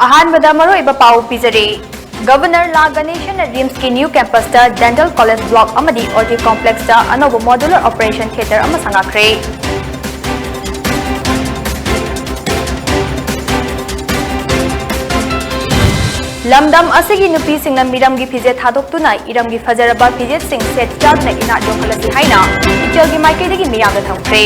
अहानबदा मरोइबा पाउ पिजरे गवर्नर ला गणेशन रिम्स की new campus dental college block अमदी ओटी कॉम्प्लेक्स अनोब मॉड्यूलर ऑपरेशन थिएटर अमा संगाख्रे लमदम असिगी नुपी सिंगना मिरम की फिजे थादोक्तुना इरम की फजरबा फिजे सिंग सेट चादना इना जोखलसी हाइना इचल की माइकेदगी मियाग थंख्रे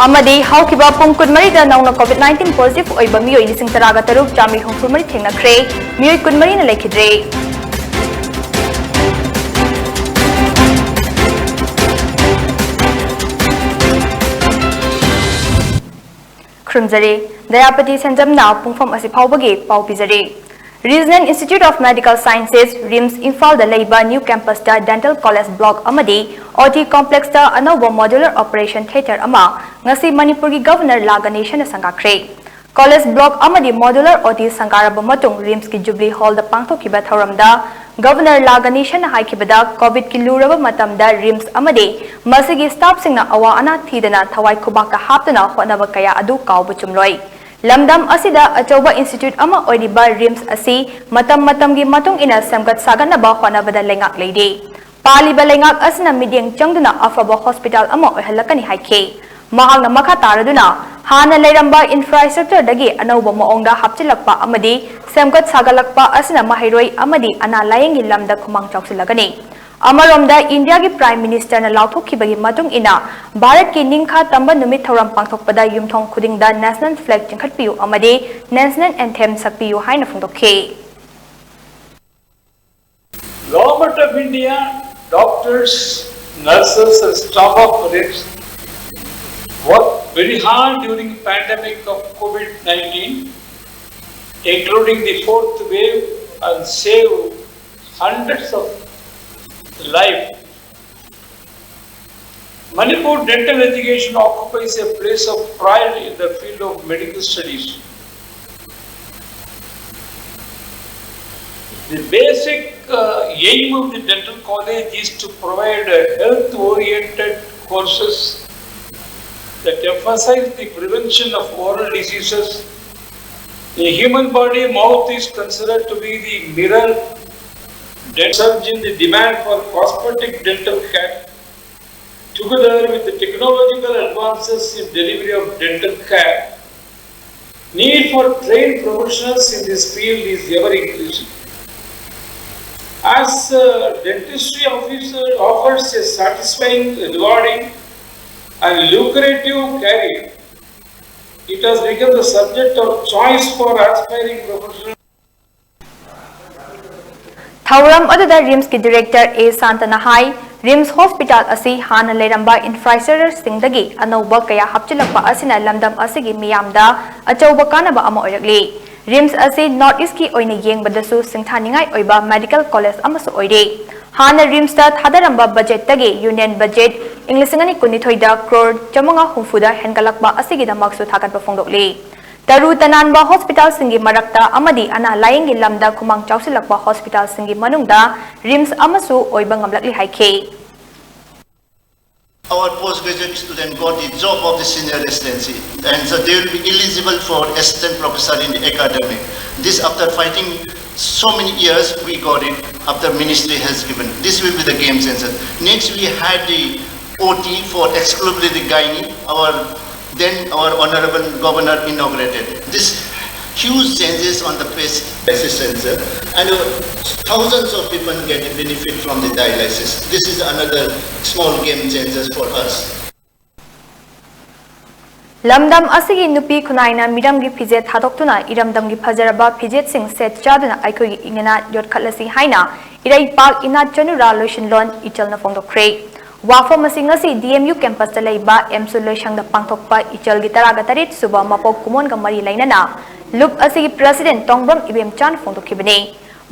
अमदी हौकिबा पुंग कुनमरीदा नौना कोविड-19 पॉजिटिव ओइबा मियोइ लिसिंग तरागा तरुक जामी हुंफुमरी थेंगनख्रे मियोइ कुनमरीना लेखिद्रे खुमजरे दयापति सेंजमना पुंगफम असि फावबगे पाउ पिजरे regional institute of medical sciences RIMS Imphal द लेबा न्यू कैंपस दा डेंटल कॉलेज ब्लॉक अमदी ओटी कॉम्प्लेक्स दा अनोब मॉड्यूलर ऑपरेशन थिएटर अमा ngasi मणिपुर की गवर्नर ला गणेशन संगाख्रे कॉलेज ब्लॉक अमदी मॉड्यूलर ओटी संगारब मतुंग रिम्स की जुबली हॉल दा पांगथोकिबा थौरमदा गवर्नर ला गणेशन हाइकिबदा कोविड की लूरब मतमदा रिम्स अमदी मसिगी स्टाफ सिंगना अवा अना थीदना थवाई खुबाका हापतना होनब कया अदु कावबु चुमलोई लमदम असिदा अचौबा इंस्टीट्यूट अमा ओइरिबा रिम्स असि मतम की मतुंग इना सेमगत सागनबा होनबदा लेंगाक लेदे पालिबा लेंगाक असना मिडियंग चंगदुना अफबा हॉस्पिटल अमा ओहलकनी हाइखे महांगना मखा तारदुना हाना लेरंबा इंफ्रास्ट्रक्चर दगी अनौबा मओंगदा हापचिलकपा अमदी सेमगत सागलकपा असना महिरोई अमदी अना लायंगी लमदा खुमांग चौसिलगनी अमरोमदा इंडिया की प्राइम मिनिस्टर ने लाउथोखिबगी मतुंग इना भारत की निंखा तंबा नुमित थौरम पांगथोकपदा युमथोंग खुदिंगदा नेशनल फ्लैग चिंखटपियु अमदी नेशनल एंथेम सकपियु हाइना फोंदोखे Government of India, doctors, nurses and staff of RIMS worked very hard during the pandemic of COVID-19, including the fourth wave, and saved hundreds of lives. Manipur dental education occupies a place of pride in the field of medical studies. The basic aim of the dental college is to provide health-oriented courses that emphasize the prevention of oral diseases. The human body, mouth is considered to be the mirror. Surge in the demand for cosmetic dental care, together with the technological advances in delivery of dental care, need for trained professionals in this field is ever increasing. As dentistry offers a satisfying, rewarding and lucrative career, it has become the subject of choice for aspiring professionals. थौरम अदुदा RIMS की director A Santana हाई RIMS hospital असि हाना लेरंबा infrastructure सिंगदगी अनौबा कया हापचिलकपा असिना लमदम असिगी मियामदा अचौबा कानबा अमा ओइरकले रिम्स असि नॉर्थ ईस्ट की ओइना येंगबदसु सिंथानिंगाई ओइबा मेडिकल कॉलेज अमसु ओइरे हाना रिम्स दा थादरंबा बजेट तगे यूनियन बजेट इंग्लिशंगनी कुनिथोइदा क्रोर चमंगा हुफुदा हेनगलकपा असिगिदमकसु थागतपा फोंदोकले तरु तनानबा हॉस्पिटल सिंगी मरक्ता अमदी अना लायंगी लमदा खुमांग चौसिलकपा हॉस्पिटल सिंगी मनुंगदा रिम्स अमसु ओइबा ngamlakli हाइखे Our postgraduate student got the job of the senior residency, and so they will be eligible for assistant professor in the academy. This after fighting so many years, we got it after ministry has given. This will be the game changer. Next we had the OT for exclusively the gynae. Then our honorable governor inaugurated this huge changes on the dialysis center, and thousands of people get benefit from the dialysis. This is another small game changers for us. लमदम असigi नुपी खुनाइना मिरम की फिजे थादोक्तुना इरमदम की फजरबा फिजेत सिंग set चादुना आइखोगी इंगना योटखलसी हाइना Irai पाक इना चनुरा lotion loan इचलना फोंदोख्रे वाफम असिंगसी DMU campus तलेबा एमसु लोइशंग पांगथोकपा इचल की तरागा तरेट सुबा मपोक कुमोन का मरी लैनना loop असिगी president तोंगब्रम इबेमचान फोंदोखिबने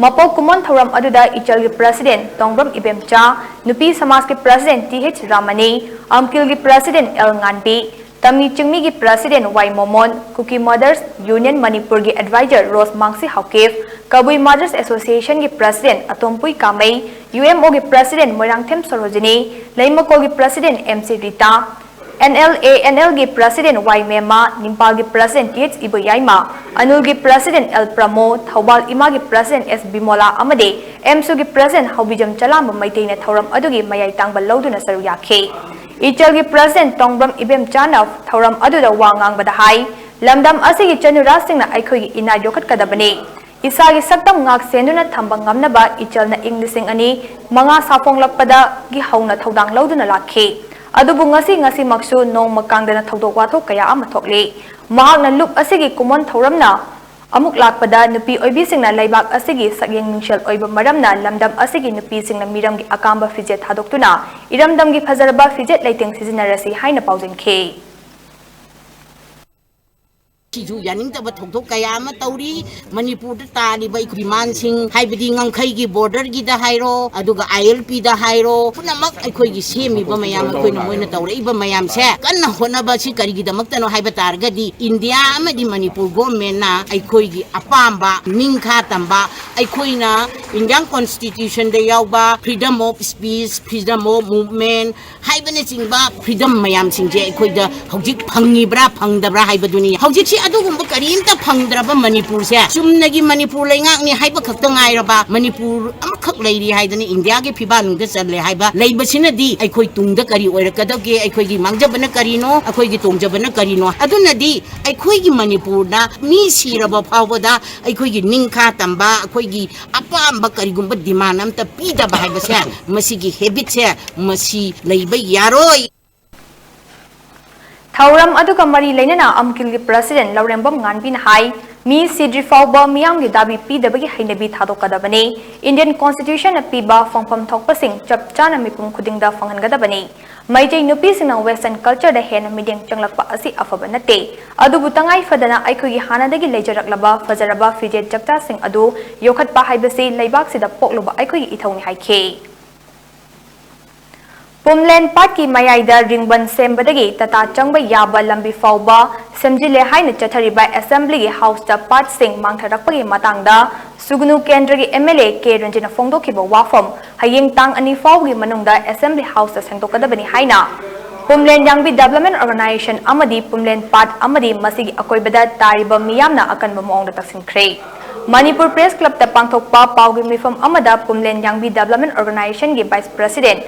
मपोक कुमोन थौरम अदुदा इचल की president तोंगब्रम इबेमचा नुपी समाज के प्रेसिडेंट TH रामनी अमकिल की president L nganpi Tamni Chingmi gi President Y Momon, Cookie Mothers Union Manipur gi Advisor Rose Mangsi Haukev, Kabui Mothers Association gi President Atompui Kamei, UMO gi President Moirangthem Sorojini, Laimako gi President MC Rita, NL gi President Y Mema, Nimpal gi President TH Iboyaima, Anul gi President L Pramo, Thaubal Ima gi President S Bimola Amade, MSU gi President Haubijam Chalam Maitei na Thoram adugi mayai tangba loduna saru yakhe. Ichal gi President Tongbram Ibem Chanov Thoram aduda wangang badahai, Lamdam asigi chanura sing na aikhoi gi ina yokat kadabani. Isa gi saktam ngak senduna thambang ngamnaba ichal na Englishing ani manga sapong lakpada gi hauna thodang loduna lakhe. Adubu ngasi maksu nong makangdana thodok wathok kaya ama thokle. Mahakna lup asigi kumon thoramna amuk lakpada nupi oibi singna laibak asigi sagyeng nungshal oiba maramna lamdam asigi nupi singna miram gi akamba fijet hadoktuna iramdam gi phazaraba fijet leiting sizinarasi haina paujinke. Sisu yaning taba thok kaya ama tauri Manipur da tali ba ikriman sing haibidi ngangkhai gi border gi da hairo aduga ILP da hairo punamak aikhoi gi semi ba mayam koi na moina taure iba mayam se kanna hona ba si kari gi damak tano haiba targa di India ama di Manipur government na aikhoi gi apamba ningkha tamba aikhoi na Indian constitution da yauba freedom of speech freedom of movement haiba na singba freedom mayam singje aikhoi da hojik phangi bra phangdabra haiba dunia hojik si adugumba karimta phangdraba Manipur se sumnagi Manipur leingak ni haiba khakta ngairaba Manipur amakhak leiri haidani India ge phiba nungda challe haiba leibasina di aikhoi tungda kari oirakadage aikhoi gi mangjabana karino aikhoi gi tongjabana karino aduna di aikhoi gi Manipur da mi siraba phawada aikhoi gi ningkha tamba aikhoi gi apamba karigumba demand amta pida ba haiba se masi gi habit se masi leiba yaroi Thauram aduga mari leinana amkil gi President Laurembam Nganbin hai mi sidri fawba miyam gi dabi pidabagi hainabi thadokadabani Indian Constitution apiba fongpam thokpasing chapchana mipum khudingda fanghangadabani maijai nupi singna western culture da hena mideng changlakpa asi afaba nate adubu tangai fadana aikhogi hanadagi leijaraklaba fajaraba fijet chapta sing adu yokhatpa haibasi leibak sida pokloba aikhogi ithawni haikhe Pumlen Park ki Mayaida Ringban Sembadagi Tata Changba Yaba Lambi Fauba Semjile Haina Chathariba Assembly gi House da Part Sing Mangtharakpagi Matangda Sugnu Kendra gi MLA K Ranjina Fongdokhiba Wafam Hayeng Tang Ani Fawgi Manungda Assembly House da Sengtokadabani Haina Pumlen Yangbi Development Organization Amadi Pumlen Part Amadi Masigi Akoibada Tariba Miyamna Akanba Maongda Taksinkhre Manipur Press Club ta Pangthokpa Pawgi Mifam Amada Pumlen Yangbi Development Organization gi Vice President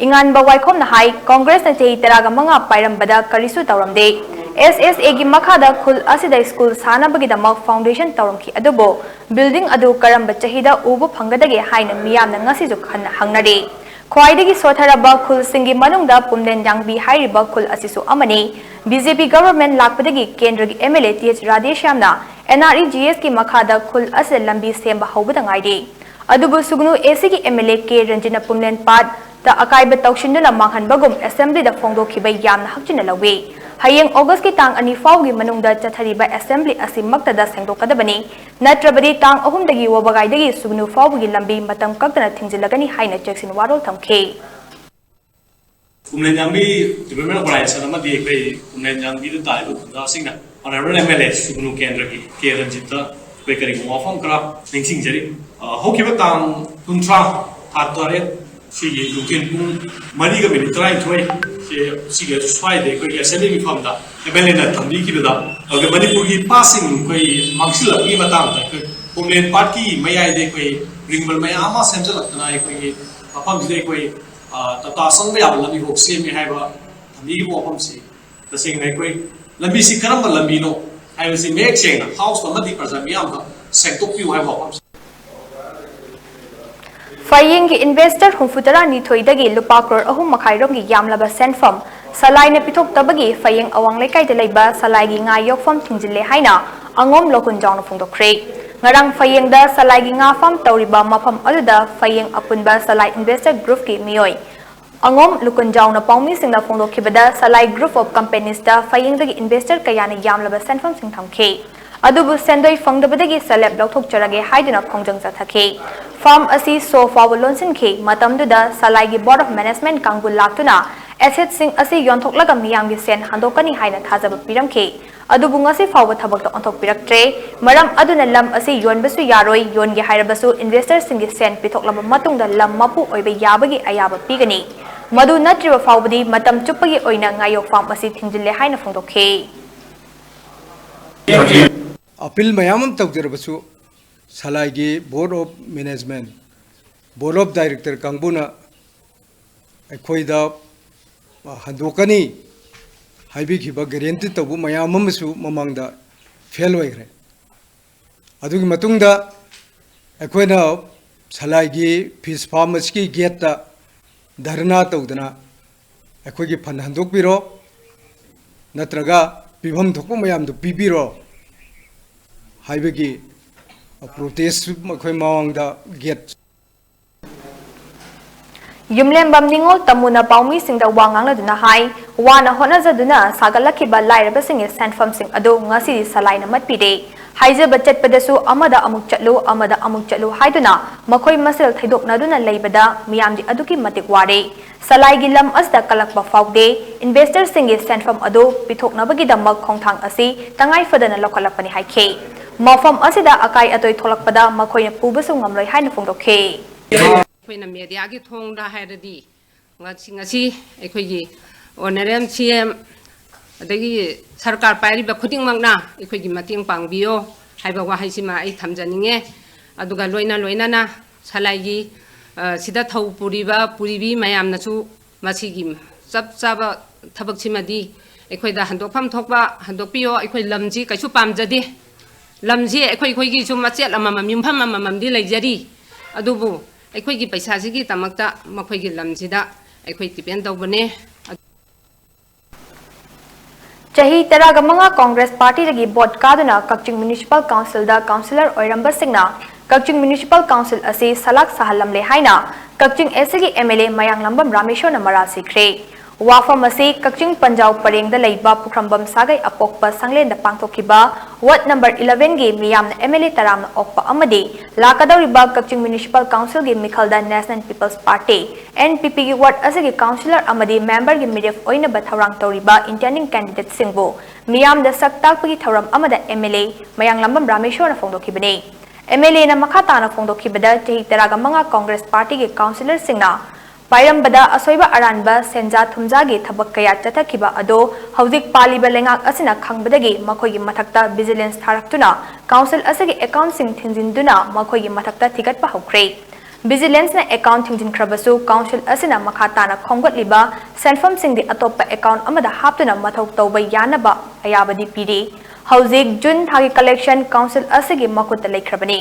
Ingan Bawaikom na hai Congress na chahi taraga mga pairambada karisu tauramde SSA gi makhada khul asida school sana bagidamak foundation tauramki adubo building adu karamba chahida ubu phangadage haina miyamna ngasi ju hangnare khwaidagi sotharaba khul singi manungda Pumlen Yangbi hairiba khul asisu amani BJP government lakpadagi kendra gi MLA TH Radheshyamna NREGS ki makhada khul asida lambi semba hawbada ngaide adubu sugnu AC ki MLA K Ranjina Pumlen Part The Akaiba Taushindula Manghan Bagum Assembly the Fondo Kiba Yam Hakjina Lawe. Hayeng August ki tang ani fawgi manungda chathariba Assembly asim maktada sengdo kadabani. Natrabadi tang ahum dagi wabagai dagi sugnu fawgi lambi matam kaktana thingzilagani haina cheksin warol thamke. Pumlen Yangbi Development Organization amadi ekoi Pumlen Yangbi da taibu da singna honorable MLA sugnu kendra ki Keranjita bekari wafam kala ningsing jari hokiba tang kuntra hatare she looking Mariga Military Toy, she gets Friday, assembly from the Evelina Tamiki, the Manipuri passing Maxilla, Imatang, Homeland Party, Maya de Ringbal Mayama, Central, and I upon the way, Tata Sunday, let me hope, see me have a Nivo Homsi, the same way. Let me see Karamba Lambino. I was in Maxing, house for Madi Prazamiam, Santoku have homes. Faying investor Humfutara Nitoidagi Lupa Crore Ahum Makairongi Yamlaba sent from Salai na Pitok Tabagi Faying Awang Lekay de Leba Salai Nga Yok from Tingjile Haina Angom Lokun John of the Craig Ngarang Faying da Salai Nga from Tauriba Mapam Aluda Faying Apunba Salai Investor Group Ki Mioi Angom Lukun John of Pongmi Sing the Fondo Kibada Salai Group of Companies da Faying the investor Kayana Yamlaba sent from Singtam K Adubu Sendoi Fongdabadagi Celeb Loktok Charage Haidina Kongjang Zatake Farm Asi So Fawalonsin K Matamduda Salai Board of Management Kangul Laktuna assetsing asi yonthokla miyamgi sen handokani haina thajaba piramkhi adubu ngasi fawba thabakta onthok piraktre maram aduna lam asi yonbasu yaroi yongi hairabasu investor singi sen pithoklaba matungda lam mapu oiba yabagi ayaba pigani madu natriba fawbadi matam chuppagi oina ngayok farm asi thingjille haina phongdokhe appeal mayamam tawjarabasu salai board of management board of director kangbuna akoida handokani haibi khiba guarantee tabu mayamam su mamangda fail oigre adugi matungda akoina salai fish farmers ki gate ta dharna tawdana akoigi fan handok biro natraga pibham thokpu mayam du pibiro haibagi protest makhoi mawangda gate Yumlembam ningol tamuna paumi singda wangang na duna hai wana hona zaduna sagalaki ba lairaba singi sanfam sing ado ngasi salai na matpide haije bachat padasu amada amuk chatlu haiduna makhoi masel thaidok na duna leibada miyamdi aduki matik ware salai gi lam asda kalakba faude investor singi sanfam ado pithok na bagi damak khongthang asi tangai fadana lokalapani haikhe mafam asida akai atoi tholakpada makhoi na pubasu ngamloi haina phongdokhe ꯑꯩꯈꯣꯏꯅ ꯃꯦꯗꯤꯌꯥꯒꯤ ꯊꯣꯡꯗ ꯍꯥꯏꯔꯗꯤ ꯉꯁꯤ ꯑꯩꯈꯣꯏꯒꯤ honourable CM ꯑꯗꯒꯤ ꯁꯔꯀꯥꯔ ꯄꯥꯏꯔꯤꯕ ꯈꯨꯗꯤꯡꯃꯛꯅ ꯑꯩꯈꯣꯏꯒꯤ ꯃꯇꯦꯡ ꯄꯥꯡꯕꯤꯌꯣ ꯍꯥꯏꯕ ꯋꯥꯍꯩꯁꯤꯃ ꯑꯩ ꯊꯝꯖꯅꯤꯡꯉꯦ ꯑꯗꯨꯒ ꯂꯣꯏꯅꯅ ꯁꯂꯥꯏꯒꯤ ꯁꯤꯗ ꯊꯧ ꯄꯨꯔꯤꯕꯤ ꯃꯌꯥꯝꯅꯁꯨ ꯃꯁꯤꯒꯤ ꯆꯞ ꯆꯥꯕ ꯊꯕꯛꯁꯤꯃꯗꯤ ꯑꯩꯈꯣꯏꯗ ꯍꯟꯗꯣꯛꯐꯝ ꯊꯣꯛꯄ ꯍꯟꯗꯣꯛꯄꯤꯌꯣ ꯑꯩꯈꯣꯏ ꯂꯝꯁꯤ ꯀꯩꯁꯨ ꯄꯥꯝꯖꯗꯦ ꯂꯝꯁꯤ ꯑꯩꯈꯣꯏꯒꯤꯁꯨ ꯃꯆꯦꯠ ꯑꯃꯃꯝ ꯌꯨꯝꯐꯝ ꯑꯃꯃꯝꯗꯤ ꯂꯩꯖꯔꯤ ꯑꯗꯨꯕꯨ ꯑꯩꯈꯣꯏꯒꯤ ꯄꯩꯁꯥꯁꯤꯒꯤ ꯇꯃꯛꯇ ꯃꯈꯣꯏꯒꯤ ꯂꯝꯁꯤꯗ ꯑꯩꯈꯣꯏ ꯗꯤꯄꯦꯟ ꯇꯧꯕꯅꯦ Chahi taraga manga Congress Party dagi board kaduna Kakching Municipal Council da councillor oiramba singna Kakching Municipal Council asi salak sahalam le haina Kakching SG MLA Mayang Lambam Ramesho na mara sikre wafam asi Kakching Panjau Pareng da leiba Pukhrambam Sagai apokpa sanglen da pangthokiba Ward number 11 gi miyam na MLA taram na okpa amadi lakadawriba Kakching Municipal Council gi Mikhal da National People's Party NPP gi ward asigi councillor amadi member gi midef oina ba thaurang tawriba intending candidate singbo miyam da saktak pagi thauram amada MLA Mayang Lambam Ramesho na phongdokhibane MLA na makata na phongdokhibada chahi taraga manga Congress Party gi councillor singna Pairambada asoiba aranba senja thumjagi thabak kaya chathakhiba ado hauzik paliba lengak asina khangbadagi makhoigi mathakta vigilance tharaktuna council asagi account sing thinjinduna makhoigi mathakta thigatpa hokre vigilance na account thinjin khrabasu council asina makhata na khonggatliba senfam sing di atoppa account amada haptuna mathok tawba yanaba ayabadi piri hauzik jun thagi collection council asagi makutta lekhrabani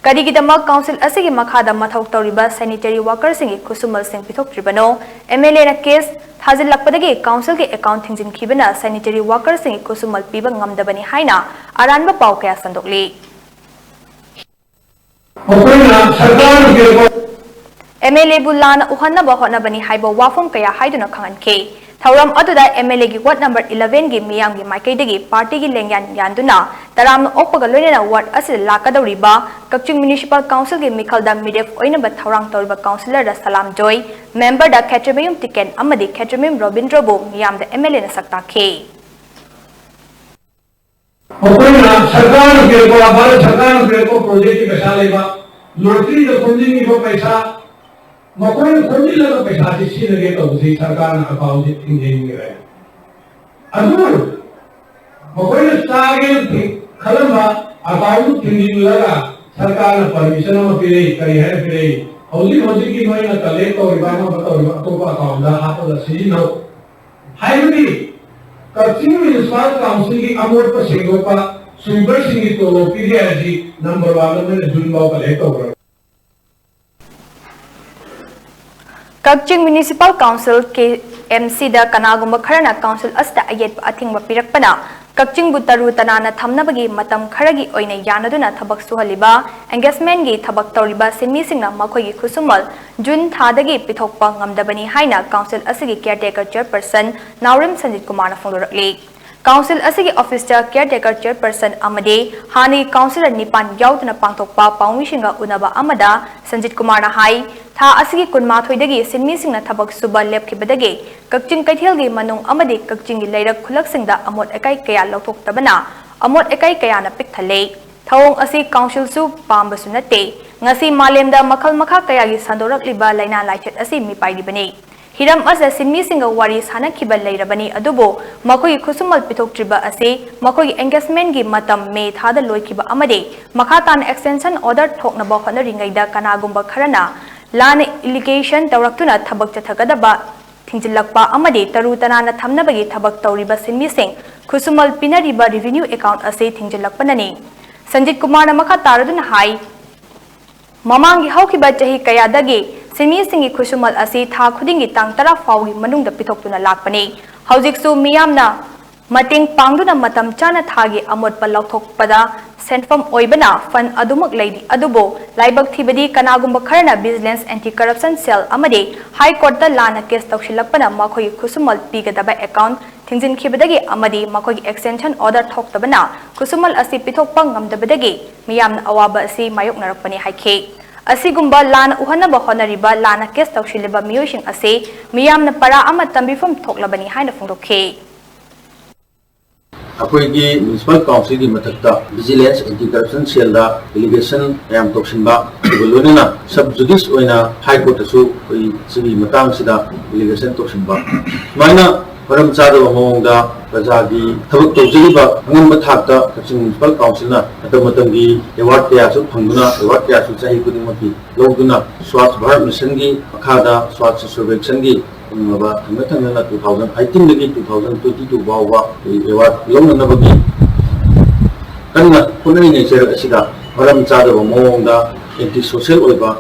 Kadigidamak council asigi makhada mathok tawriba sanitary workers singi kusumal sing pithok tribano MLA na case thazil lakpadagi council ge account thingjin khibana sanitary workers singi kusumal piba ngamdabani haina aranba paw kaya sandokli MLA bulana uhanna ba hotna bani haibo wafum kaya haiduna khanganke Thauram aduda MLA gi ward number 11 gi miyam gi maikaidagi party gi lengyan yanduna taram okpaga loinena ward asil lakadawriba Kakching Municipal Council gi Mikhal da midef oina ba thaurang tawriba councillor da Salam Joy member da Khetramiyum Tiken amadi Khetramiyum Robindra bo miyam da MLA na saktakhe Okoina sarkar ke ko bharat sarkar ke ko project ki पैसा लेबा lottery the funding की पैसा मकोई खोजी लगा पैसा जिसी लगे तो उसी सरकार ना अकाउंट इंजीनियरिंग में रहे अदूर मकोई स्टागे खलमा अकाउंट इंजीनियरिंग लगा सरकार ने परमिशन में फिरे करी है फिरे हौजी की नोई ना कले तो विभाग में तो अकाउंट दा हाथ दा सीजी नो हाईवी Kakching Municipal Council की अमोट पर सिंगो का सुपर सिंगी तो पीडीआरजी नंबर 1 में जुन बाव का लेकर हो Kakching Municipal Council KMC da kanagumba kharana council asta ayet athingba pirakpana Kakching butaru tanana thamnabagi matam kharagi oina yanaduna thabak suhaliba engagement gi thabak tawriba sinmi singna makhoi gi khusumal Jun thadagi pithokpa ngamdabani haina council asigi caretaker chairperson Naurim Sanjit Kumar na phongdorakli Council asigi officer caretaker chairperson amade hani councilor nipan yautna pangthokpa pawmishinga unaba amada Sanjit Kumar na hai tha asigi kunma thoidagi sinmi singna thabak suba lepkhibadagi kakching kaithelgi manung amade kakchinggi leirak khulaksingda amot ekai kaya lauthoktabana amot ekai kaya na pikthale thawong asi council su pambasu nate ngasi malemda makhal makha kaya gi sandorak liba laina laichet asi mi paidibani Hiram asa sinmi singa wari sana kiba leirabani adubo makoi khusumal pitok triba ase makoi engagement gi matam me thada loi kiba amade makhatan extension order thokna ba khona ringaida kanagumba kharana lana allegation tawraktuna thabak chathagadaba thingjilakpa amade taru tanana thamnabagi thabak tawriba sinmi sing khusumal pinariba revenue account ase thingjilakpanani Sanjit Kumar na makha taraduna hai Mamangi haukiba chahi kayadagi Simi singi khusumal asi tha khudingi tang tara fawgi manungda pithoktuna lakpani haujiksu miyamna mating pangduna matam chana thagi amot pa lauthokpada senfam oibana fan adumak leidi adubo laibak thibadi kanagumba kharana vigilance anti corruption cell amade high court da lana case tawshilakpana makhoi khusumal pigadaba account thingjin khibadagi amadi makhoi extension order thoktabana khusumal asi pithokpa ngamdabadagi miyamna awaba asi mayok narakpani haikhe Asigumba lana uhanaba honariba lana kes tawshiliba miyoshin ase miyamna para ama tambifam thoklabani haina phongdokhe अखोई municipal council की मथक्ता vigilance anti corruption cell दा allegation याम तोक्सिनबा लोनना sub judice ओइना high court सु कोई सिगी मतांग सिदा एलिगेशन तोक्सिनबा माइना परम चादो मोंगदा प्रजागी थबक तोजिबा अंगम थाकता कचिंग म्युनिसिपल काउंसिल ना मतम की अवार्ड कया सु फंगुना अवार्ड कया सु चाहि कुदिमकी लोगुना स्वच्छ भारत मिशन की मखादा स्वच्छ सर्वेक्षण की Maba thangna 2018 lagi 2022 bawa award longna bagi kanna kunai nei sera asida maram chada mongda anti social oiba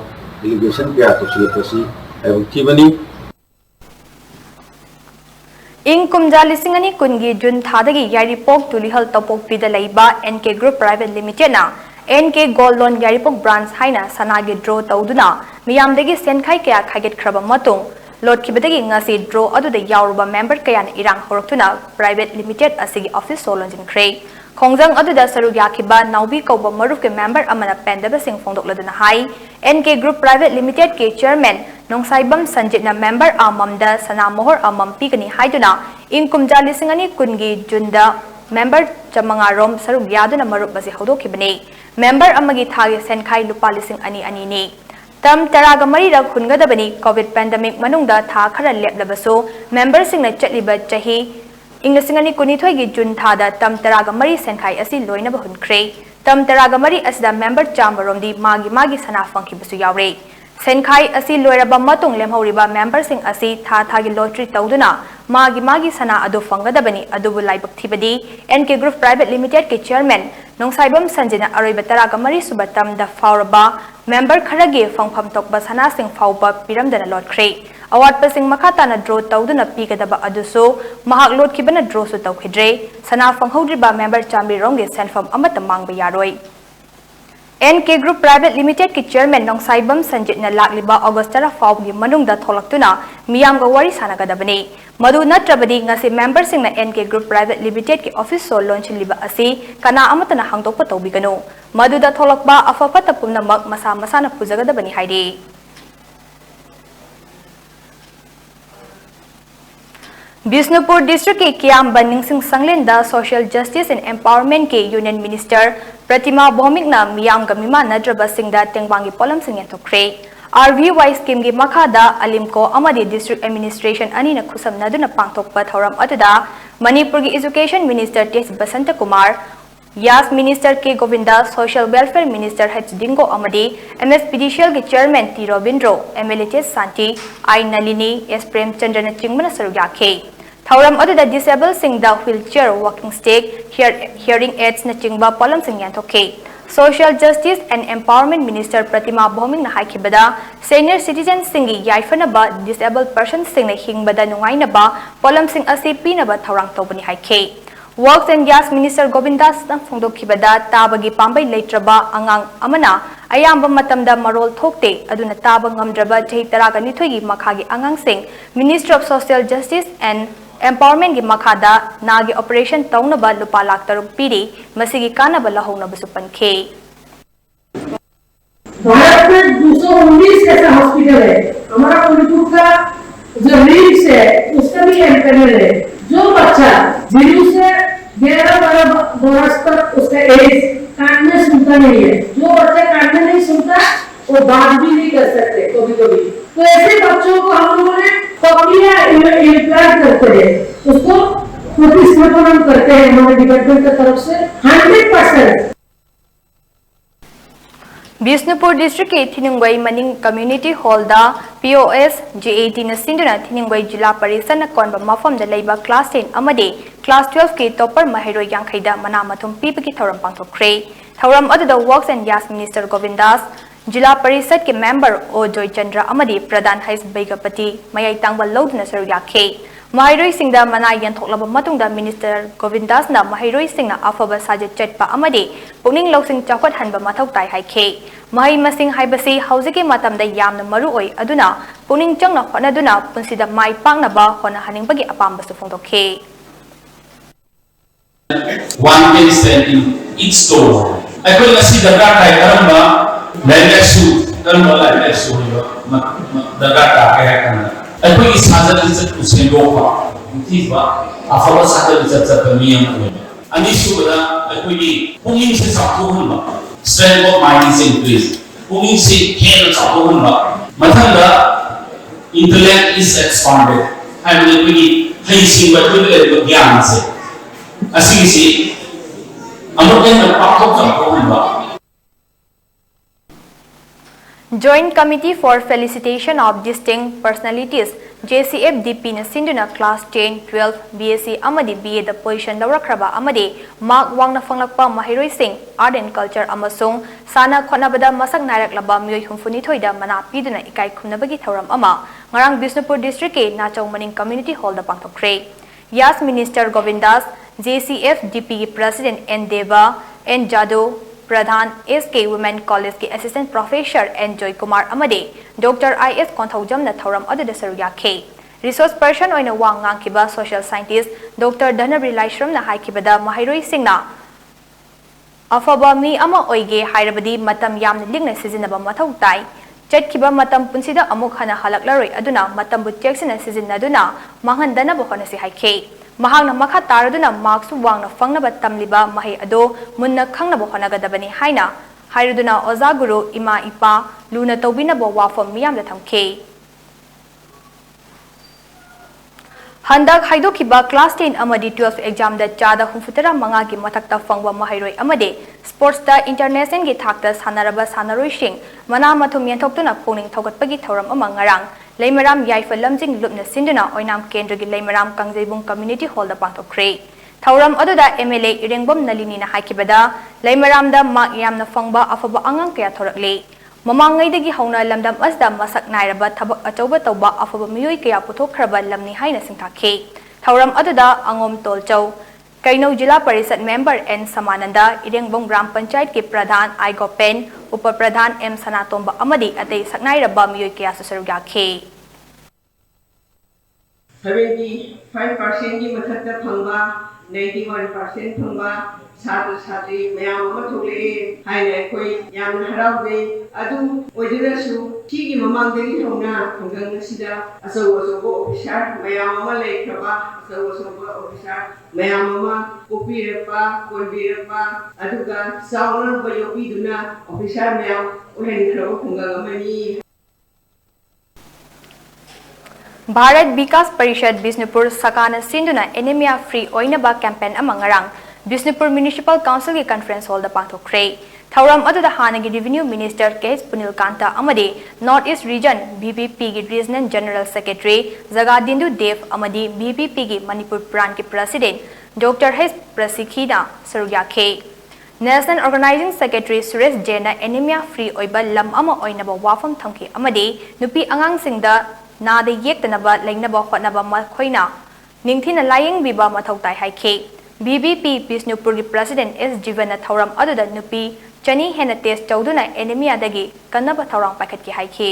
delegation kya to silapasi aibthibani ing kumja lisingani kungi jun thadagi yaripok tulihal topok pida laiba NK Group Private Limited na NK Gold Loan yaripok branch haina sanagi draw tawduna miyamdagi senkhai kya khaget khraba matung Lord Kibadagi ngasi draw aduda yauruba member kayan irang horaktuna Private Limited asigi office solonjin kray Khongjang aduda sarugya kiba naubi kauba maruf ke member amana pendaba sing phongdokladuna hai NK Group Private Limited ke chairman Nongsaibam Sanjit na member amamda sana mohor amam pikani haiduna inkumja lisingani kungi junda member chamanga rom sarugya duna marup basi hodokibani member amagi thagi senkhai lupa lising ani ni Tam taraga marira khungadabani COVID pandemic manungda tha khara leplabaso member singna chatliba chahi inglasingani kunithoi gi jun thada tam taraga mari senkhai asi loina ba hunkhre tam taraga mari asida member chambaromdi magi sana fangkibasu yawre senkhai asi loiraba matung lemhoriba member sing asi tha gi lottery tawduna magi sana adu fangadabani adubu laibak thibadi NK Group Private Limited ke chairman Nongsaibam Sanjina aroiba taraga mari subatam da fauraba member kharagi fangpham tokba sana sing fauba piramdana lotkre award pasing makhata na draw tawduna pigadaba aduso mahak lot kibana draw su tawkhidre sana fanghodriba member chambi romge senfam amata mangba yaroi NK Group Private Limited ki chairman Nongsaibam Sanjit na lakliba Augustara fawgi manungda tholaktuna miyamga wari sanagadabani madu natrabadi ngasi member singna NK Group Private Limited ki office so launch liba asi kana amatana hangtokpa tawbigano maduda tholakba afafata pumnamak masana pujagadabani haidi Bisnupur District ke Kiam Banning Singh Sanglenda Social Justice and Empowerment ke Union Minister Pratima Bhomikna Miyam Gamima Nadraba Singda Tengwangi Polam Singh Yanthokre RVY scheme gi makhada Alimko Amadi District Administration Anina Khusam Naduna Pangthokpa Thoram Atuda Manipur gi Education Minister T.S. Basanta Kumar Yas Minister K. Govinda Social Welfare Minister H. Dingo Amadi MS Judicial gi Chairman T. Robindro MLH Santi I. Nalini S. Prem Chandra Chingmana Sarugyakhe Thauram aduda disabled sing da wheelchair walking stick hearing aids na chingba polam sing yanthokhe Social Justice and Empowerment Minister Pratima Bhoming na haikibada senior citizen singi yaifana ba disabled person sing na hingbada nungai na ba polam sing asipi na ba thaurang tobani haikhe Works and Gas Minister Govindas na phongdokhibada tabagi pambai leitraba angang amana ayamba matamda marol thokte aduna taba ngamdraba chahi taraga nithoi gi makhagi angang sing Minister of Social Justice and empowerment gi makhada na gi operation taunaba lupa lak taruk piri masigi kanaba lahongna busu pankhe Bharat में 219 ऐसा hospital है हमारा मणिपुर का जो RIMS है उसका भी empanel है जो बच्चा 0 से 11-12 वर्ष तक उसका एज काटने सुनता नहीं है जो बच्चा काटने नहीं सुनता वो बात भी नहीं कर सकते कभी-कभी तो ऐसे बच्चों को हम लोगों ने कॉक्लियर इम्प्लांट करते हैं उसको प्रतिस्थापन हम करते हैं हमारे डिपार्टमेंट की तरफ से 100%। Bisnupur district ke Thinungwai Maning Community Hall da POS JAT na sinduna Thinungwai Jila Parishad na konba mafam da leiba class 10 amade class 12 ke topper Mahiroi Yangkhai da mana mathum pibaki thoram pangthokre thoram adu da Works and Gas Minister Govindas Jila Parishad ke member O Joy Chandra amade Pradhan Hais Baigapati mayai tangba lodna saru yakhe Mahiroi Singda mana yantoklaba matungda Minister Govindas na Mahiroi Singna afaba saje chetpa amade puning loksing chakot hanba mathau tai haikhe Mahai masing haibasi hauziki matamda yamna maru oi aduna puning changna honaduna punsida mai pangna ba hona haningbagi apamba su phongdokhe one can stand in each store aikoi ngasi daga kai karamba lesu karamba lesu daga ta kai kana aikoi isazal izat usendopa tiba afaba sadal izat miyam ko ani subada aikoi puning se sakho hunba strength of mind is increased. Punging se care of hunba. Mathanga intellect is expanded. And we facing but we let gyan se. Asi se amoken na pakok sa hunba. Joint Committee for Felicitation of Distinct Personalities JCFDP na sinduna class 10, 12, BSc amadi BA da position lawrakraba amadi mark wangna fanglakpa Mahiroi Singh Art and Culture amasung sana khonabada masak naraklaba myoi humfuni thoida mana piduna ikai khumnabagi thoram ama ngarang Bisnupur district ke Nachau Maning Community Hall da pangthokre Yas Minister Govindas JCFDP ki President N Deva N Jado Pradhan SK Women College के Assistant Professor N Joy Kumar amade Dr. IS Konthaujam na thoram adu da saru yakhe Resource person oina wang ngangkiba Social Scientist Dr. Dhanabri Laishram na haikibada Mahiroi Singh na afaba mi ama oige hairabadi matam yamna lingna sizinaba mathau tai chatkiba matam punsida amuk hana halaklaroi aduna matam bu cheksina sizinaduna manghandana bo honasi haikhe Mahang na makha taraduna marksu wangna fangnaba tamliba mahi ado munna khangnaba honagadabani haina hairuduna oza guru ima ipa luna tobinaba wafam miyam da thamke Handak haidokiba class 10 amadi 12 exam da chada humfutara manga gi mathakta fangwa Mahiroi amade sports da international gi thakta sanaraba sanaroi sing mana mathum yanthoktuna phoning thogatpagi thoram ama ngarang Leimaram Yaifa Lamjing Lupna Sinduna Oinam Kendra gi Leimaram Kangjebung Community Hall da pangthokre Thauram aduda MLA Irengbom Nalini na haikibada Leimaram da mak yamna fangba afaba angang kaya thorakle Mamangai dagi hauna lamdam asda masak nairaba thabak achauba tauba afaba miyoi kaya puthokhraba lamni haina singthakhe Thauram aduda Angom Tolchau Kainau Jila Parishad Member N Samananda Irengbom Gram Panchayat ke Pradhan I Gopen Upar Pradhan M Sanatomba amadi atei saknairaba miyoi kaya sasaru yakhe 75% की मथक्ता फंगबा 91% फंगबा छात्र छात्री मयाम अमा थोले हाइने कोई याम हरावे अदु ओइदिरसु सिगी ममांगदगी होना खंगंग सिदा असौ असौ ऑफिसर मयाम अमा लेखबा असौ असौ ऑफिसर मयाम अमा कोपीरपा कोनबीरपा अदुगा साउनर बयोपीदुना officer मयाम ओहेनखरबो खंगंग अमनी Bharat Vikas Parishad Bisnupur Sakana Sinduna Anemia Free Oinaba Campaign amangarang Bisnupur Municipal Council ki Conference Hall da pangthokre Thauram adu da hanagi Revenue Minister KS Punil Kanta amade North East Region BPP ki Regional General Secretary Zagadindu Dev amadi BPP ki Manipur Pran ki President Dr. H Prasikhina Sarugyakhe National Organizing Secretary Suresh Jaina Anemia Free Oiba Lam ama oinaba wafam thamki amade nupi angang singda Nada yektanaba lainaba hotnaba makhoina ningthina laying biba mathau tai haikhe BBP Bisnupur gi President S Jivana Thauram aduda nupi chani hena test chauduna anemia dagi kanaba thauram pakhat ki haikhe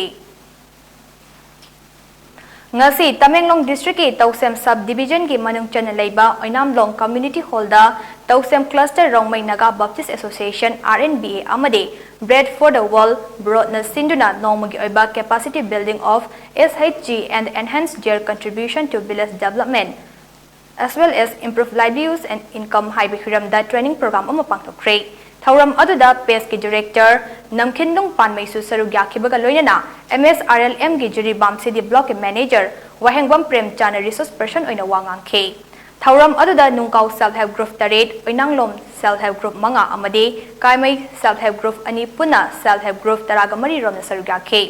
ngasi Tamenglong district ki Tausem subdivision ki manung chana leiba Oinamlong community hall da Tausem cluster Rongmai Naga Baptist Association RNBA amade Bread for the World brought na sinduna nongmagi oiba capacity building of SHG and enhanced their contribution to village development as well as improve livelihoods and income high hiramda training program ama pangtokre Thauram aduda PES ki director Namkhindung Panmaisu Sarugya kibaga loinana MSRLM ki juri Bamsidi block manager Wahengbam Prem Chana resource person oina wangangkhe Thauram aduda nungkaw self help group taret oinanglom self help group manga amade kaimai self help group ani puna self help group taraga mari rom sarugya khe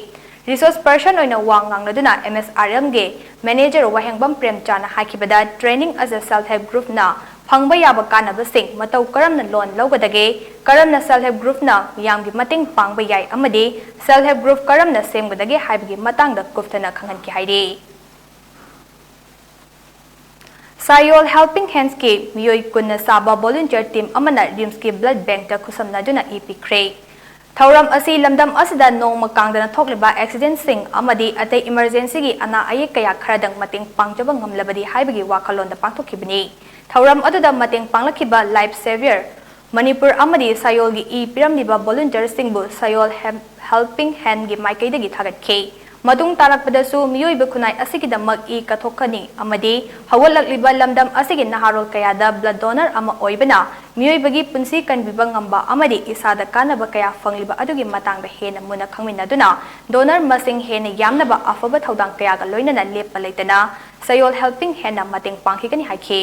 resource person oina wangang laduna MSRLM ge manager Wahengbam Prem Chana hakibada training as a self help group na Phangba yaba kanaba sing matau karamna loan lawgadage karamna self help group na miyamgi mating pangba yai amade self help group karamna semgadage haibgi matangda kuftana khangan ki haide Sayol helping hands ke miyoi kunna saba volunteer team amana rims ke blood bank ta khusamna duna epikre Thauram asi lamdam asida nongma kangdana thokliba accident sing amadi atei emergency gi ana aye kaya kharadang mating pangjaba ngamlabadi haibgi wakhalon da pangthokibani Thauram aduda mateng panglakiba life savior Manipur amadi Sayol gi e piramliba volunteer singbu Sayol helping hand gi maikai dagi thagatke madung tarakpadasu miyoiba khunai asigidamak e kathokani amadi hawalakliba lamdam asigi naharol kayada blood donor ama oibana miyoibagi punsi kanbiba ngamba amadi isada kanaba kaya fangliba adugi matangda hena muna khangminaduna donor masing hena yamnaba afaba thaudang kaya ga loinana lepa leitana Sayol helping hand na mateng pangkikani haike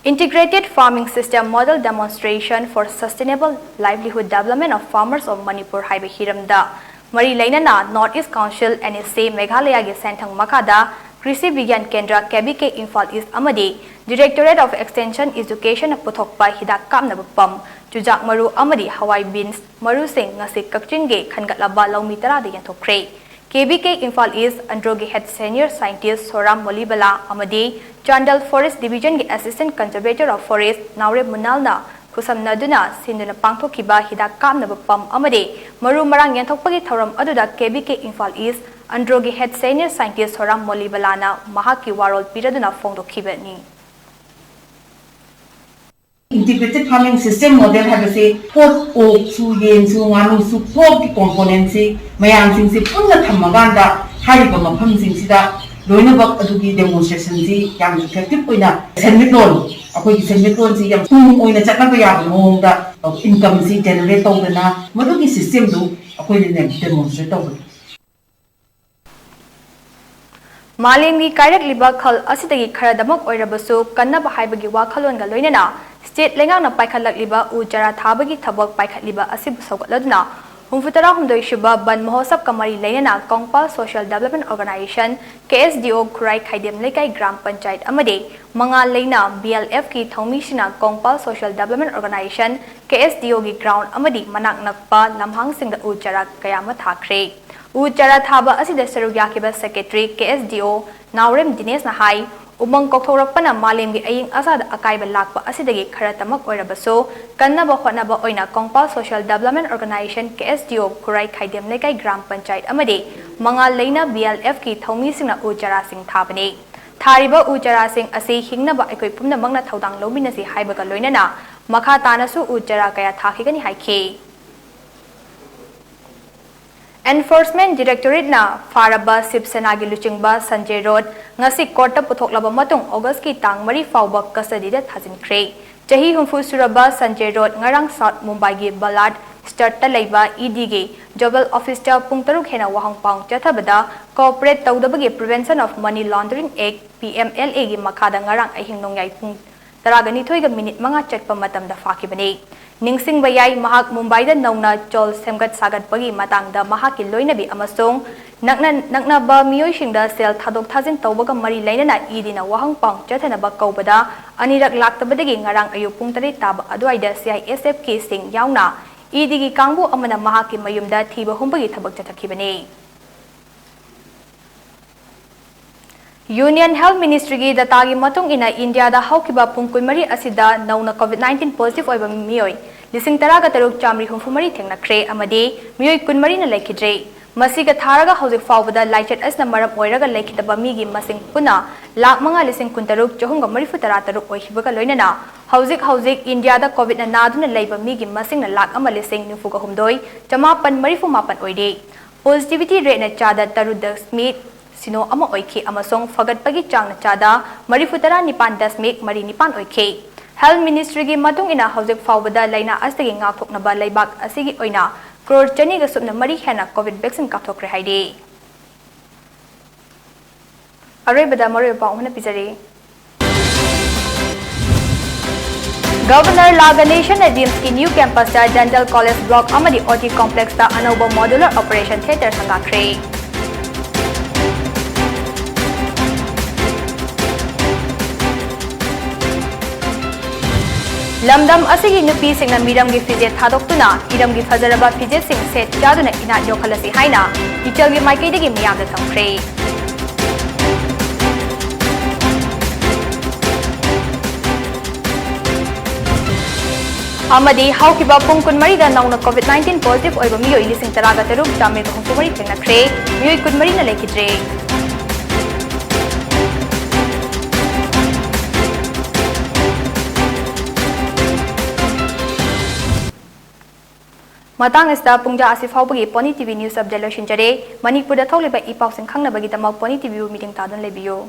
Integrated Farming System Model Demonstration for Sustainable Livelihood Development of Farmers of Manipur Haiba Hiramda Mari Lainana North East Council NSA Meghalaya gi Senthang Makada Krishi Vigyan Kendra KBK Imphal East Amadi Directorate of Extension Education Puthokpa Hidak Kamna Pam Jujak Maru Amadi Hawai Beans Maru Singh ngasi Kakchinge Khangatlaba Laumi Tara de Yanthokre KBK Imphal East Androgi Head Senior Scientist Soram Molibala Amadi Chandal Forest Division ki Assistant Conservator of Forest Naure Munalna Kusamna duna sinduna pangthokiba hidak kamna pam amade maru marang yanthokpagi thoram aduda KBK Imphal East Androgi Head Senior Scientist Soram Molibalana mahaki warol piraduna phongdokhibani Integrated farming system model has a pork oak su yen su nganu su pork components mayang sing se punna thamaganda hariba mafam sing sida loina bak adugi demonstration ji yam effective oina senmitron akoi ki senmitron ji yam sum oina chakna ya mongda income si generate tawdana madugi system du akoi ne demonstrate tawdu Malemgi kairak liba khal asidagi kharadamak oirabasu kannaba haibagi wakhalonga loinana State lengang na paikhatlak liba ujara thabagi thabak paikhatliba asibu saugatladuna humfutara humdoi shuba ban mahosab kamari lainana Kongpal Social Development Organization KSDO Kurai Khaidem Lekai Gram Panchayat amade manga leina BLF ki thongmisina Kongpal Social Development Organization KSDO gi ground amadi manak nakpa lamhang singda ujara kayama thakre ujara thaba asida sarugya kiba secretary KSDO Naurem Dinesh na hai Umang kokthorapana malemgi aying asada akaiba lakpa asidagi kharatamak oirabaso kannaba hotnaba oina Kongpal Social Development Organization KSDO Kurai Khaidem Lekai Gram Panchayat amade manga leina BLF ki thongmi singna ujara sing thabane thariba ujara sing asi hingnaba ekoi pumna mangna thodang lominasi haibaga loinana makha tanasu ujara kaya thakigani haike Enforcement Directorate na Faraba Sibsenagi Luchingba Sanjay Road ngasi court puthoklaba matung August ki tang mari fawba custody da thajinkre chahi humfu suraba Sanjay Road ngarang South Mumbai gi Balad start ta leiba ED gi Jobel Office ta pungtaruk hena wahang pang chathabada Corporate Tawdabagi Prevention of Money Laundering Act PMLA gi makhada ngarang ahing nongyai pung taragani thoiga minute manga chatpa matam da fakibani Ningsing bayay mahak Mumbai da nauna chol semgat sagat pagi matang da mahaki loinabi amasong nakna ba miyoy singda sel thadok thajin tawbaga mari lainana idina wahang pang chathana ba kaubada anirak laktabadagi ngarang ayu pung tari taba adwaida CISF ki sing yauna idigi kangbu amana mahaki mayumda thiba humbagi thabak chathakibani Union Health Ministry gi datagi matung ina India da haukiba pungkui mari asida nauna COVID-19 positive oiba miyoy lising taraga taruk chamri humfumari thengna kre amade miyoy kunmari na laikidre Masiga tharaga hauzik fawbada laichet asna maram oiraga laikhitaba migi masing puna lakh manga lising kuntaruk johunga marifutara taruk oihibaga loinana hauzik India da covid na naduna leiba migi masing na lakh ama lising nifuga humdoi jamapan marifu mapan oide positivity rate na chada taruda smith sino ama oikhe amasong fagatpagi chang na chada marifutara nipan dasmik mari nipan oikhe Health Ministry gi matung ina hauzik fawbada laina astagi ngakthoknaba leibak asigi oina crore chani ga subna mari hena covid vaccine kapthokre haide are bada mari pa hona pizare Governor Laganation Adams ki new campus da dental college block amadi OT complex da anoba modular operation theater sangakre Lamdam asigi nupi singna miram gi fizet thadoktuna iram gi fajaraba fizet sing set chaduna ina yokhalasi haina ichal gi maikei degi miyam da thamkre amadi haukiba pungkun mariga nauna covid-19 positive oiba miyoi lising taraga taruk jamir ko humsumari thenakre miyoi kunmari na lekidre Matang esta pungja asif haubagi Pony TV News update lo shinjare Manipur da tholiba ipaw sing khangna bagi tamak Pony TV meeting tadon lebiyo